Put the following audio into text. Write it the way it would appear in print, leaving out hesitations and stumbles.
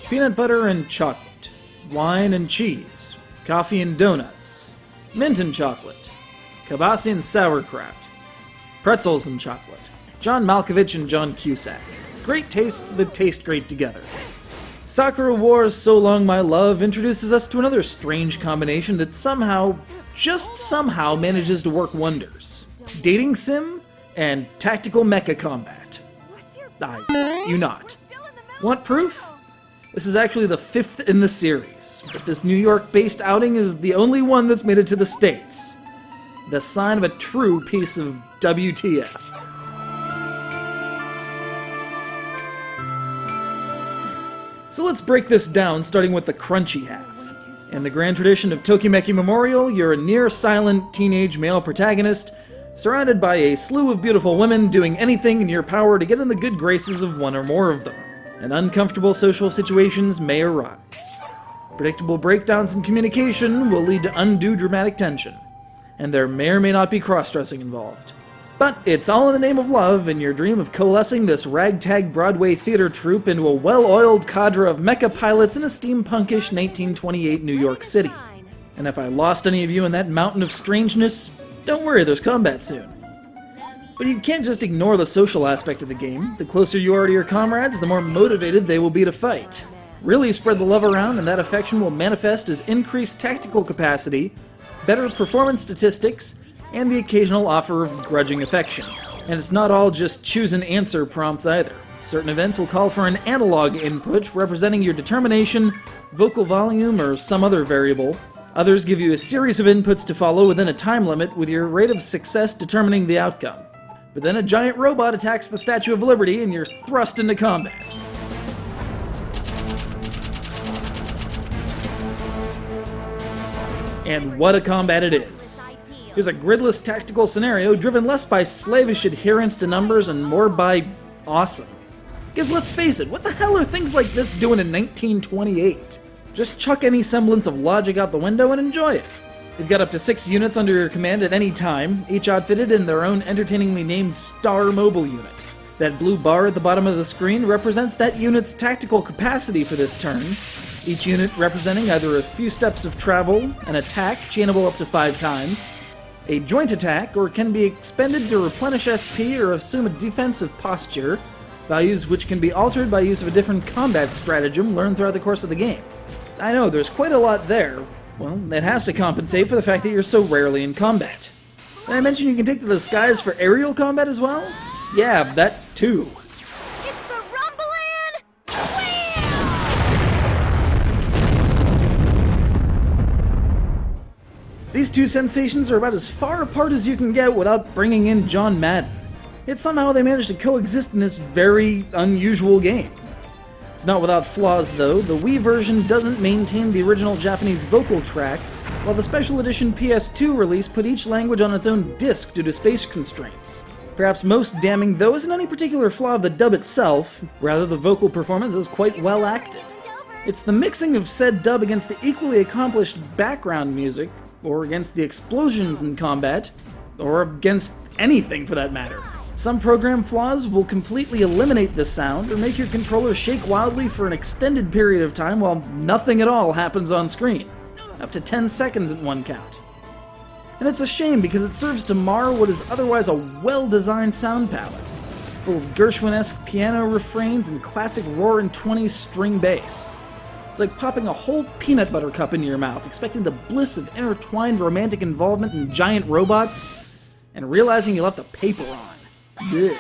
peanut butter and chocolate, wine and cheese, coffee and donuts, mint and chocolate, kielbasa and sauerkraut, pretzels and chocolate, John Malkovich and John Cusack. Great tastes that taste great together. Sakura Wars So Long My Love introduces us to another strange combination that somehow, just somehow, manages to work wonders. Dating sim and tactical mecha combat. You not. Want proof? This is actually the 5th in the series, but this New York-based outing is the only one that's made it to the States. The sign of a true piece of WTF. So let's break this down, starting with the crunchy half. In the grand tradition of Tokimeki Memorial, you're a near-silent teenage male protagonist, surrounded by a slew of beautiful women doing anything in your power to get in the good graces of one or more of them. And uncomfortable social situations may arise. Predictable breakdowns in communication will lead to undue dramatic tension, and there may or may not be cross-dressing involved. But it's all in the name of love, and your dream of coalescing this ragtag Broadway theater troupe into a well-oiled cadre of mecha pilots in a steampunkish 1928 New York City. And if I lost any of you in that mountain of strangeness, don't worry, there's combat soon. But you can't just ignore the social aspect of the game. The closer you are to your comrades, the more motivated they will be to fight. Really spread the love around, and that affection will manifest as increased tactical capacity, better performance statistics, and the occasional offer of grudging affection. And it's not all just choose and answer prompts either. Certain events will call for an analog input representing your determination, vocal volume, or some other variable. Others give you a series of inputs to follow within a time limit, with your rate of success determining the outcome. But then a giant robot attacks the Statue of Liberty and you're thrust into combat. And what a combat it is. Here's a gridless tactical scenario driven less by slavish adherence to numbers and more by awesome. Because let's face it, what the hell are things like this doing in 1928? Just chuck any semblance of logic out the window and enjoy it. You've got up to 6 units under your command at any time, each outfitted in their own entertainingly named Star Mobile unit. That blue bar at the bottom of the screen represents that unit's tactical capacity for this turn, each unit representing either a few steps of travel, an attack chainable up to 5 times, a joint attack, or can be expended to replenish SP or assume a defensive posture, values which can be altered by use of a different combat stratagem learned throughout the course of the game. I know, there's quite a lot there. Well, it has to compensate for the fact that you're so rarely in combat. Did I mention you can take to the skies for aerial combat as well? Yeah, that too. It's the Rumbleland! These two sensations are about as far apart as you can get without bringing in John Madden. Yet somehow they managed to coexist in this very unusual game. It's not without flaws, though. The Wii version doesn't maintain the original Japanese vocal track, while the special edition PS2 release put each language on its own disc due to space constraints. Perhaps most damning, though, isn't any particular flaw of the dub itself, rather the vocal performance is quite well acted. It's the mixing of said dub against the equally accomplished background music, or against the explosions in combat, or against anything for that matter. Some program flaws will completely eliminate the sound or make your controller shake wildly for an extended period of time while nothing at all happens on screen, up to 10 seconds at one count. And it's a shame because it serves to mar what is otherwise a well-designed sound palette, full of Gershwin-esque piano refrains and classic roaring 20s string bass. It's like popping a whole peanut butter cup into your mouth, expecting the bliss of intertwined romantic involvement in giant robots, and realizing you left the paper on. Blech.